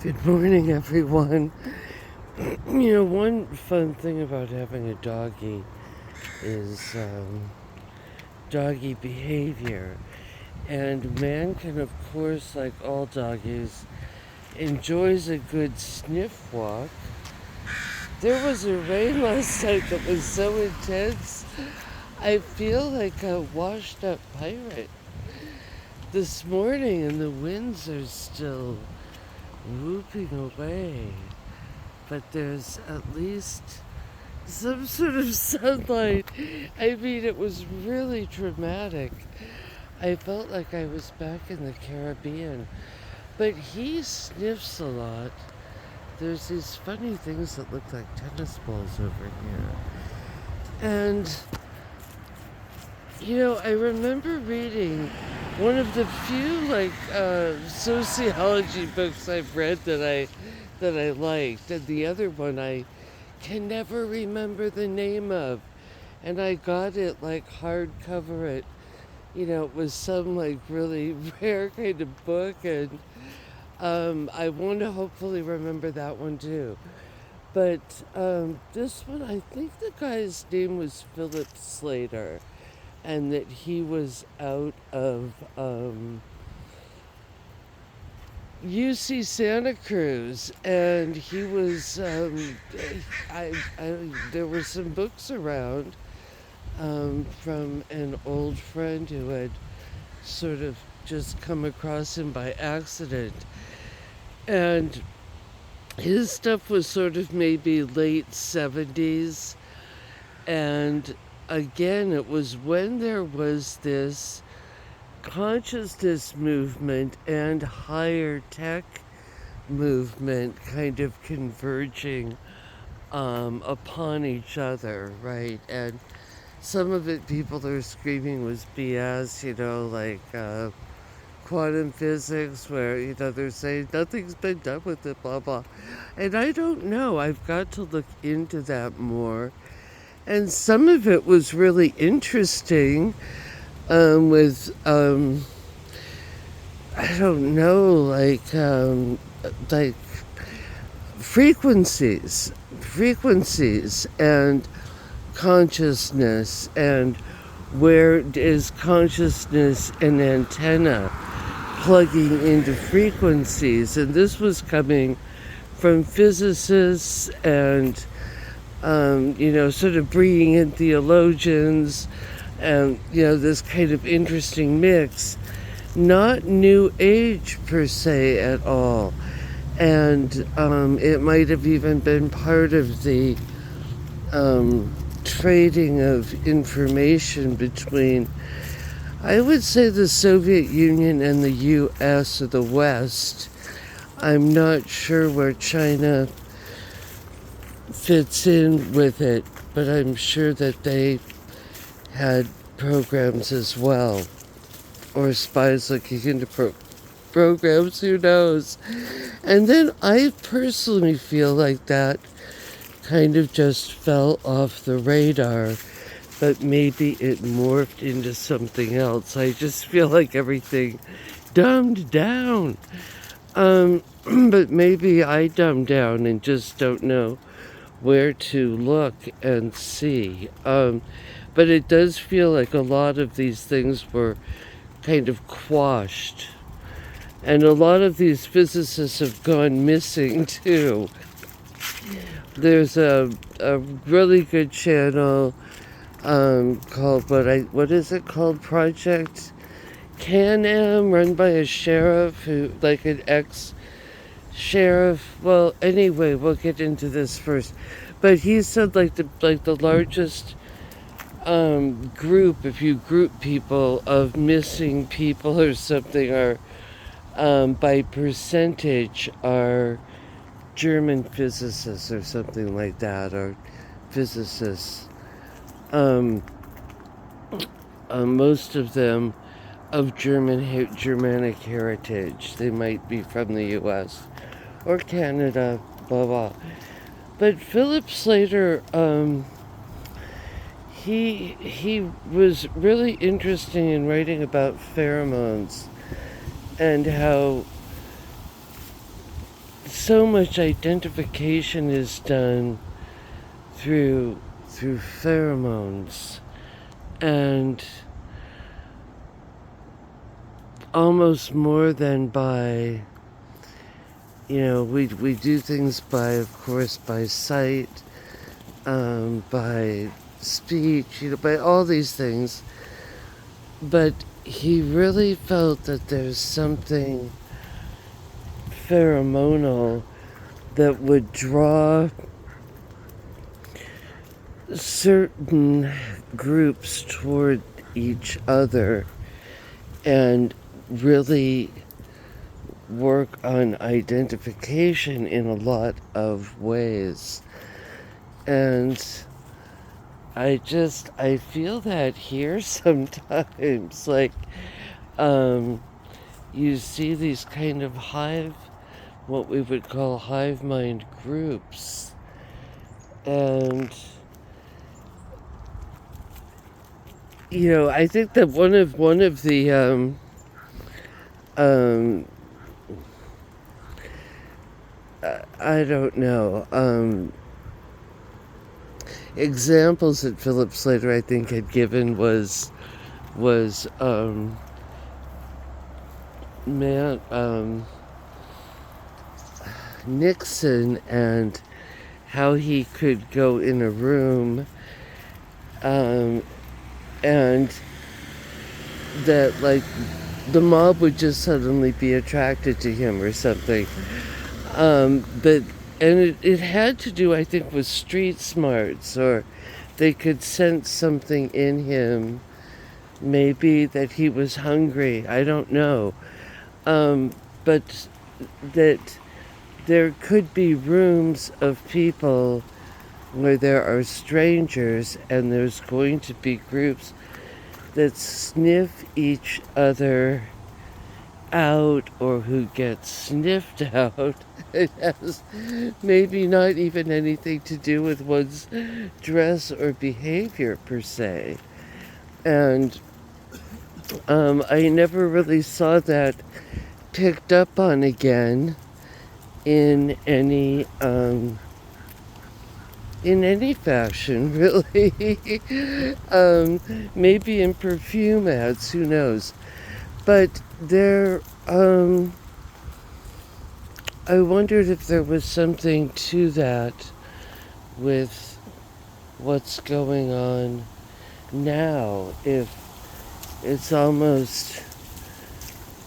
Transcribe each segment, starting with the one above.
Good morning, everyone. One fun thing about having a doggy is doggy behavior. And man can, of course, like all doggies, enjoys a good sniff walk. There was a rain last night that was so intense, I feel like a washed up pirate. This morning, and the winds are still whooping away. But there's at least some sort of sunlight. I mean, it was really dramatic. I felt like I was back in the Caribbean. But he sniffs a lot. There's these funny things that look like tennis balls over here. And, I remember reading one of the few, sociology books I've read that I liked, and the other one I can never remember the name of. And I got it like hardcover. It was some like really rare kind of book, and I want to hopefully remember that one too. But this one, I think the guy's name was Philip Slater, and that he was out of UC Santa Cruz, and he was. There were some books around from an old friend who had sort of just come across him by accident, and his stuff was sort of maybe late 70s, and again, it was when there was this consciousness movement and higher tech movement kind of converging upon each other, right? And some of it people are screaming was BS, like quantum physics, where, they're saying nothing's been done with it, blah, blah. And I don't know. I've got to look into that more. And some of it was really interesting with I don't know, like frequencies and consciousness, and where is consciousness an antenna plugging into frequencies. And this was coming from physicists and sort of bringing in theologians, and this kind of interesting mix. Not new age per se at all, and it might have even been part of the trading of information between, I would say, the Soviet Union and the US, or the West. I'm not sure where China fits in with it, but I'm sure that they had programs as well, or spies looking into programs, who knows. And then I personally feel like that kind of just fell off the radar, but maybe it morphed into something else. I just feel like everything dumbed down. But maybe I dumbed down and just don't know where to look and see. But it does feel like a lot of these things were kind of quashed. And a lot of these physicists have gone missing too. There's a really good channel called, what is it called? Project Can-Am, run by a sheriff who, like an ex-sheriff. Well, anyway, we'll get into this first. But he said the largest group, if you group people, of missing people or something, are by percentage are German physicists or something like that, or physicists. Most of them of Germanic heritage. They might be from the U.S. or Canada, blah blah. But Philip Slater, he was really interesting in writing about pheromones and how so much identification is done through pheromones, and almost more than by, we do things by, of course, by sight, by speech, by all these things. But he really felt that there's something pheromonal that would draw certain groups toward each other and really work on identification in a lot of ways. And I feel that here sometimes, like, you see these kind of what we would call hive mind groups. And, I think that one of the, I don't know, examples that Philip Slater, I think, had given was Nixon, and how he could go in a room, and that, like, the mob would just suddenly be attracted to him or something. And it had to do, I think, with street smarts, or they could sense something in him, maybe that he was hungry, I don't know. But that there could be rooms of people where there are strangers, and there's going to be groups that sniff each other out, or who get sniffed out. It has maybe not even anything to do with one's dress or behavior per se. And I never really saw that picked up on again in any fashion, really. Maybe in perfume ads, who knows. But there, I wondered if there was something to that with what's going on now, if it's almost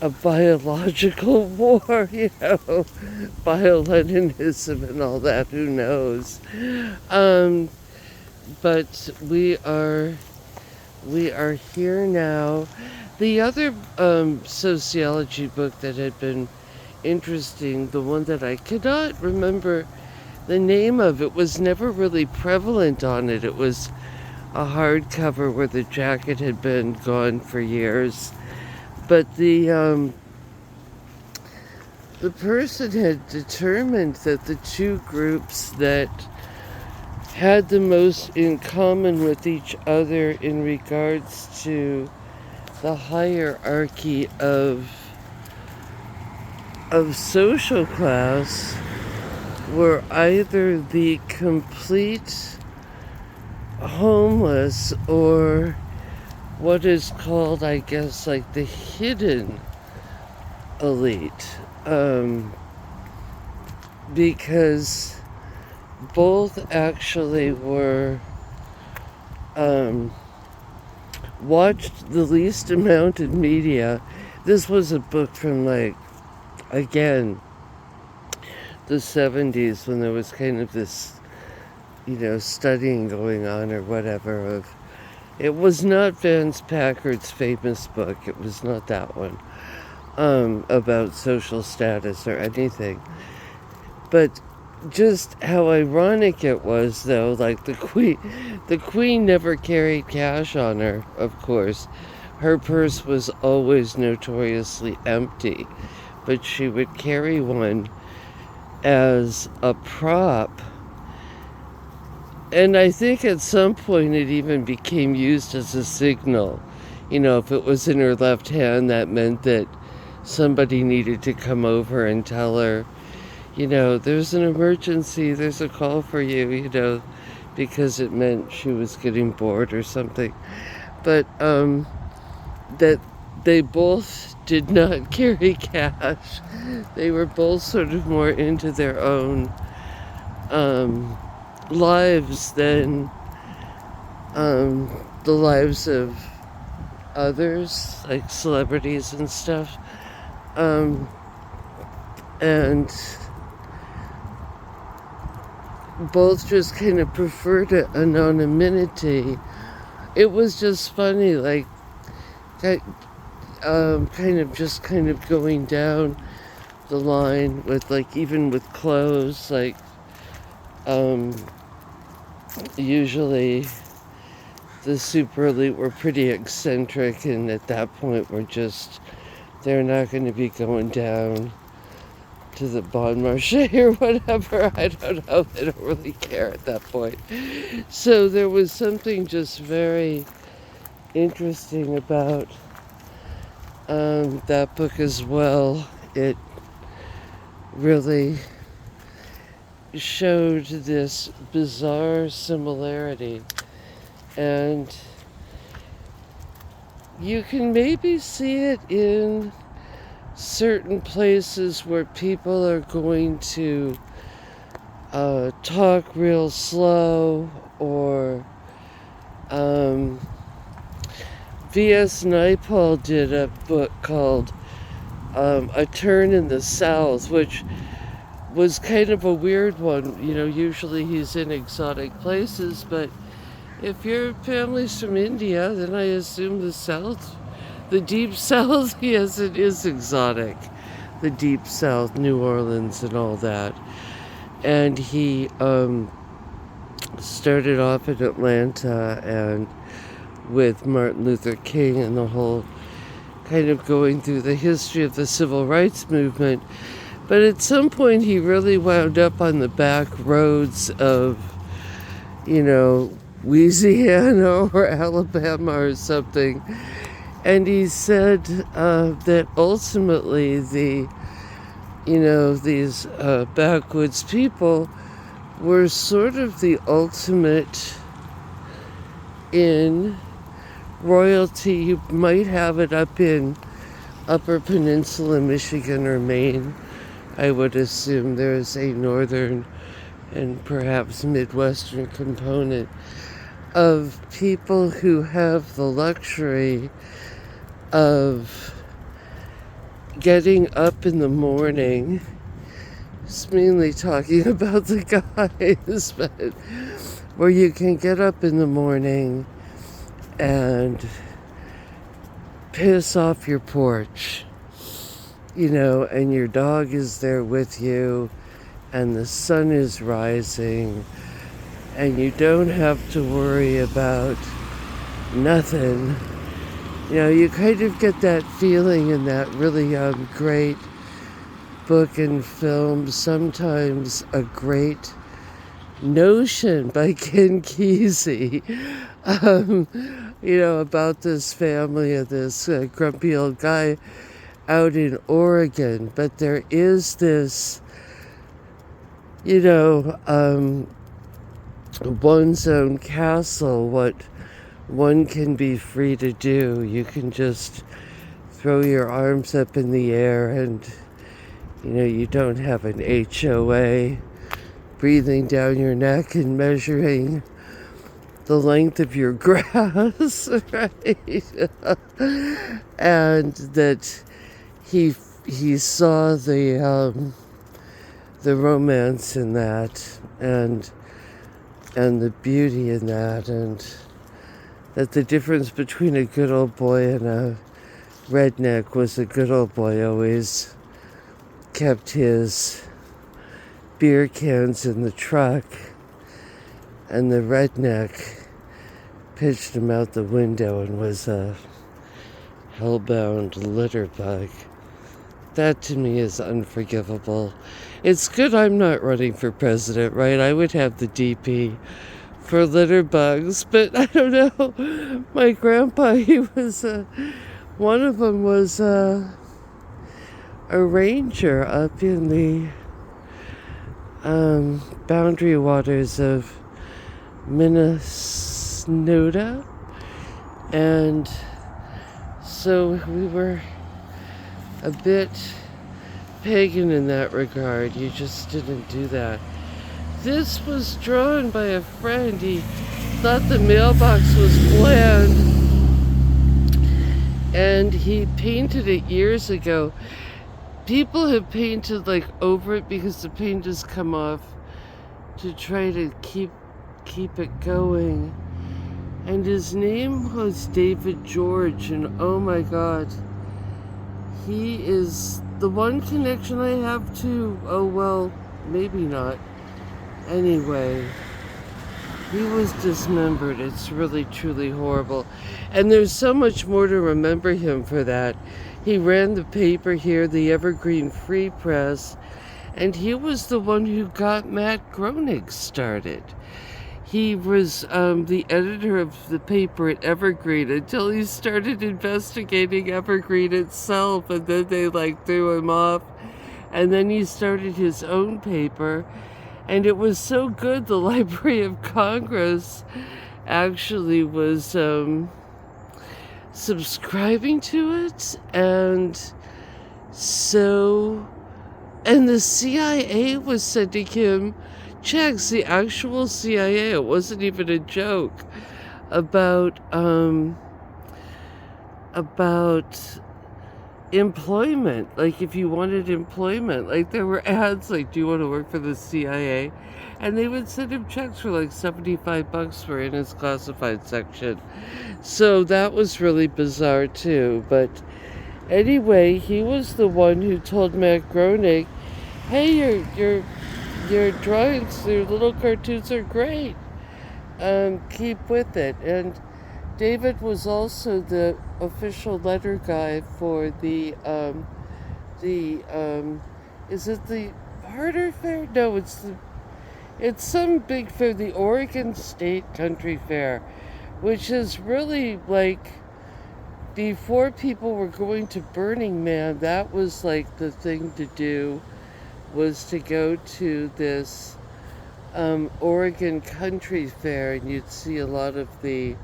a biological war, bioleninism and all that, who knows. But we are here now. The other sociology book that had been interesting, the one that I cannot remember the name of, it was never really prevalent on it. It was a hardcover where the jacket had been gone for years. But the person had determined that the two groups that had the most in common with each other in regards to the hierarchy of social class were either the complete homeless, or what is called, I guess, like the hidden elite. Because both actually were watched the least amount of media. This was a book from, like, again, the 70s, when there was kind of this, studying going on or whatever of, it was not Vance Packard's famous book, it was not that one, about social status or anything. But just how ironic it was, though, like the queen never carried cash on her, of course. Her purse was always notoriously empty, but she would carry one as a prop. And I think at some point it even became used as a signal. If it was in her left hand, that meant that somebody needed to come over and tell her, there's an emergency, there's a call for you, because it meant she was getting bored or something. But that they both did not carry cash. They were both sort of more into their own lives than the lives of others, like celebrities and stuff. And both just kind of preferred anonymity. It was just funny, like, kind of going down the line with, like, even with clothes, like, usually the super elite were pretty eccentric, and at that point they're not going to be going down to the Bon Marché or whatever. I don't know. They don't really care at that point. So there was something just very interesting about that book as well. It really showed this bizarre similarity, and you can maybe see it in certain places where people are going to talk real slow, or V.S. Naipaul did a book called A Turn in the South, which was kind of a weird one. Usually he's in exotic places, but if your family's from India, then I assume the South, the Deep South, yes, it is exotic. The Deep South, New Orleans and all that. And he started off in Atlanta and with Martin Luther King and the whole kind of going through the history of the civil rights movement. But at some point he really wound up on the back roads of, Louisiana or Alabama or something. And he said that ultimately these backwoods people were sort of the ultimate in royalty. You might have it up in Upper Peninsula, Michigan or Maine. I would assume there's a northern and perhaps Midwestern component of people who have the luxury of getting up in the morning. It's mainly talking about the guys, but where you can get up in the morning and piss off your porch, and your dog is there with you, and the sun is rising, and you don't have to worry about nothing. You kind of get that feeling in that really great book and film, sometimes a great notion by Ken Kesey, about this family of this grumpy old guy out in Oregon. But there is this, one's own castle, what one can be free to do. You can just throw your arms up in the air and, you don't have an HOA breathing down your neck and measuring the length of your grass, right? And that he saw the romance in that, and the beauty in that, and that the difference between a good old boy and a redneck was a good old boy always kept his beer cans in the truck, and the redneck pitched him out the window and was a hellbound litter bug. That to me is unforgivable. It's good I'm not running for president, right? I would have the DP for litter bugs, but I don't know. My grandpa, he was one of them was a ranger up in the boundary waters of Minnesota. And so we were a bit pagan in that regard. You just didn't do that. This was drawn by a friend. He thought the mailbox was bland, and he painted it years ago. People have painted like over it because the paint has come off to try to keep it going. And his name was David George, and oh my God, he is the one connection I have to, oh well, maybe not. Anyway, he was dismembered. It's really, truly horrible. And there's so much more to remember him for that. He ran the paper here, the Evergreen Free Press, and he was the one who got Matt Groening started. He was the editor of the paper at Evergreen until he started investigating Evergreen itself, and then they threw him off. And then he started his own paper, and it was so good the Library of Congress actually was subscribing to it, and the CIA was sending him checks, the actual CIA, it wasn't even a joke, about employment. Like if you wanted employment, like there were ads like, do you want to work for the CIA? And they would send him checks for like $75 for in his classified section. So that was really bizarre too. But anyway, he was the one who told Matt Groening, hey, your drawings, your little cartoons are great. Keep with it. And David was also the official letter guy for is it the Harder Fair? No, it's some big fair, the Oregon State Country Fair, which is really like, before people were going to Burning Man, that was like the thing to do, was to go to this Oregon Country Fair, and you'd see a lot of the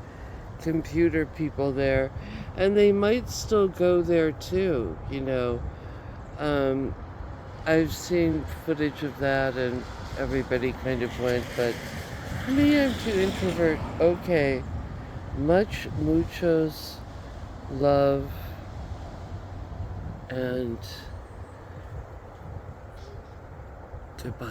computer people there, and they might still go there too, I've seen footage of that, and everybody kind of went, but me, I'm too introvert. Okay, muchos love, and goodbye.